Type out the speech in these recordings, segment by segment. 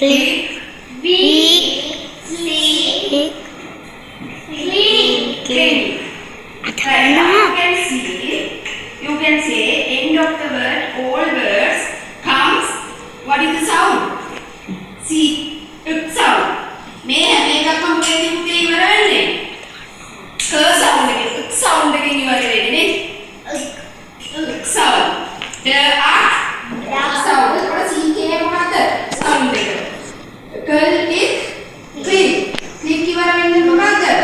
Click. Weak. Sleep. Clean. Right now you can say end of the word, all words comes. What is the sound? See, sound. May have make up from the sound again. Sound again you are ready. Sound. There are sound. What is he sound again? Curl it. Click. Click you are in the mother.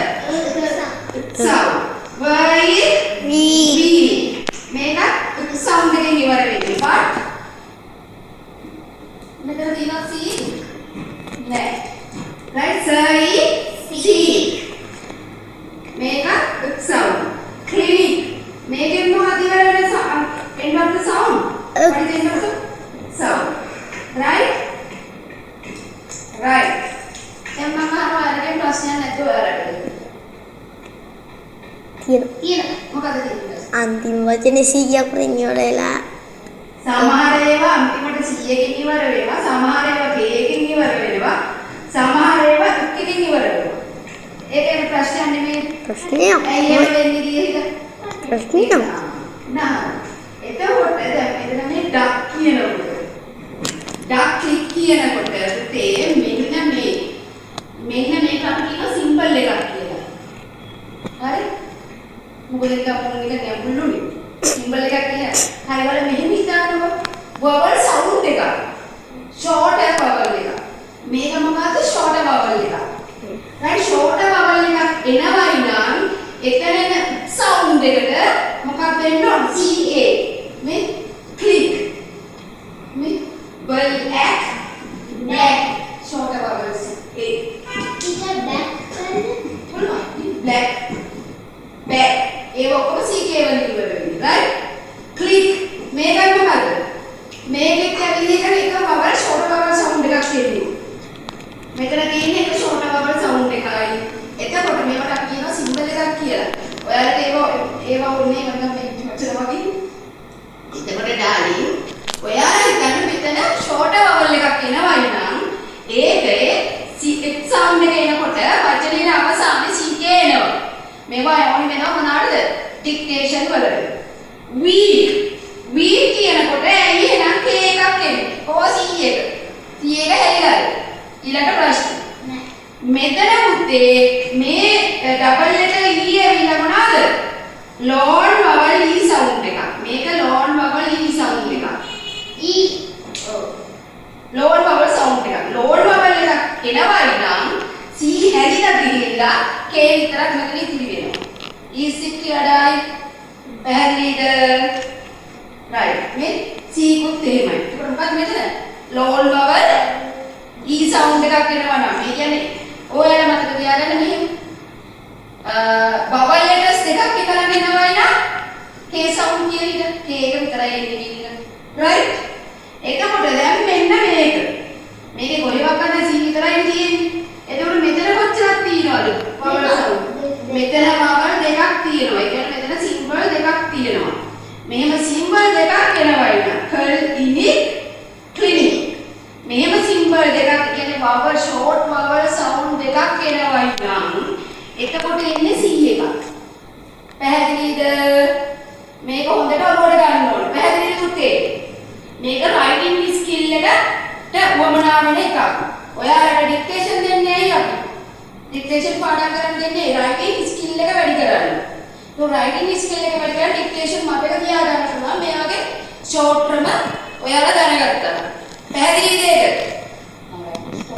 Sound. Where is we? Make up sound again you are ready. But make a thing of see. Next. Right, see. Make a sound. Clinic. Make it more end of the sound. What is the end of the sound? Right? Right. Then mama again question at the අන්තිම වචනේ 100ක් වෙනියෝලා සමහර ඒවා අන්තිමට 100කින් ඉවර වෙනවා සමහර ඒවා කේකින් ඉවර වෙනවා සමහර ඒවා එකකින් ඉවර වෙනවා ඒකේ ප්‍රශ්නයක් නෙමෙයි ප්‍රශ්නයක් ඇයි එහෙම වෙන්නේ කියලා ප්‍රශ්නයක් නෑ එතකොට දැන් මෙතන මේ ඩක් කියනකොට ඩක් ක්ලික් කියනකොට තේ මෙන්න මේක අපි කියන සිම්පල් එකක් කියලා හරි මොකද ඒක අපුණු එක ගැඹුරුනේ සිම්බල් එකක් කියන්නේ හරි වල මෙහෙම හිතානකො වවල් සවුන්ඩ් එක ෂෝට් වවල් එක මේක මොකද්ද ෂෝට් වවල් එක right ෂෝට් වවල් එකක් එනවයි නම් එතන සවුන්ඩ් එකට මොකක්ද වෙන්න ඕන ca මේ ක්ලික් මේ black ෂෝට් වවල්ස් ඒ black back ඒ ඔක්කොම CK වලින් ඉවර වෙන්නේ right click මේකයි මොකද මේකෙත් ඇවිල්ලා කරන එක වවල් ෂෝට් වවල් සවුන්ඩ් එකක් තියෙනවා මෙතන තියෙන්නේ එක ෂෝට් වවල් සවුන්ඩ් එකයි එතකොට මේවට අපි කියනවා සිම්බල් එකක් කියලා ඔයාලට ඒව ඕනේ මම මේ වචන වගේ එතකොට ඩාලින් ඔයාලා හිතන්න මෙතන ෂෝට් වවල් එකක් එනවයි නම් ඒකේ සවුන්ඩ් එක එනකොට වචනේ අවසානයේ CK එනවා මේවා ඕනි වෙනව මොනවාද ඩික්ටේෂන් වලට weak කියනකොට ඇයි එහෙනම් k එකක් එන්නේ කොහොම c එක හැරිලාද ඊළඟ ප්‍රශ්න මෙතන පුතේ මේ ඩබල් ලෙටර් e ඇවිල්ලා මොනවාද ලෝන් වවල් e සවුන්ඩ් එකක් මේක ලෝන් වවල් e සවුන්ඩ් එකක් e ලෝන් වවල් සවුන්ඩ් එකක් ලෝන් වවල් එකක් එනවයි නම් C හැරිලා ගිහිල්ලා K විතරක් මෙතන ඉතිරි වෙනවා. E සික්කඩයි පැහැදිලිද? right මේ C කුත් එහෙමයි. ඒක මොකක්ද මෙතන? ලෝල් වවල් E සවුන්ඩ් එකක් එනවා නම් ඒ කියන්නේ ඔයාලා මතක තියාගන්න මෙහෙම. වවල් ලෙටර්ස් දෙකක් එකලගෙන එනවයි නම් K සවුන්ඩ් කියන K එක විතරයි එන්නේ කියන එක. right? එතකොට දැන් මෙන්න මේක. මේකේ කොහෙවත් ගන්න C විතරයි තියෙන්නේ. එතකොට මෙතන කොච්චරක් තියෙනවද? වවල් සවුන්ඩ්. මෙතන වවල් දෙකක් තියෙනවා. ඒ කියන්නේ මෙතන සිම්බල් දෙකක් තියෙනවා. මෙහෙම සිම්බල් දෙකක් එනවයි නම් curl init clinic. මෙහෙම සිම්බල් දෙකක් කියන්නේ වවල් ෂෝට් වවල් සවුන්ඩ් දෙකක් එනවයි නම් එතකොට එන්නේ C එකක්. පැහැදිලිද? මේක හොඳට ඔලුවට ගන්න ඕනේ. පැහැදිලිද පුතේ? මේක writing skill එකට වමනා වෙන එකක්. ඔයාලට ඩික්ටේෂන් දෙන්නේ ඇයි අපි? ඩික්ටේෂන් පාඩම් කරන් දෙන්නේ රයිටින් ස්කිල් එක වැඩි කරන්න. તો රයිටින් ස්කිල් එක වැඩි කරලා ඩික්ටේෂන් මතක තියාගන්න පුළුවන්. මේ වගේ ෂෝට් ක්‍රම ඔයාලා දැනගත්තා. පැහැදිලිද ඒක?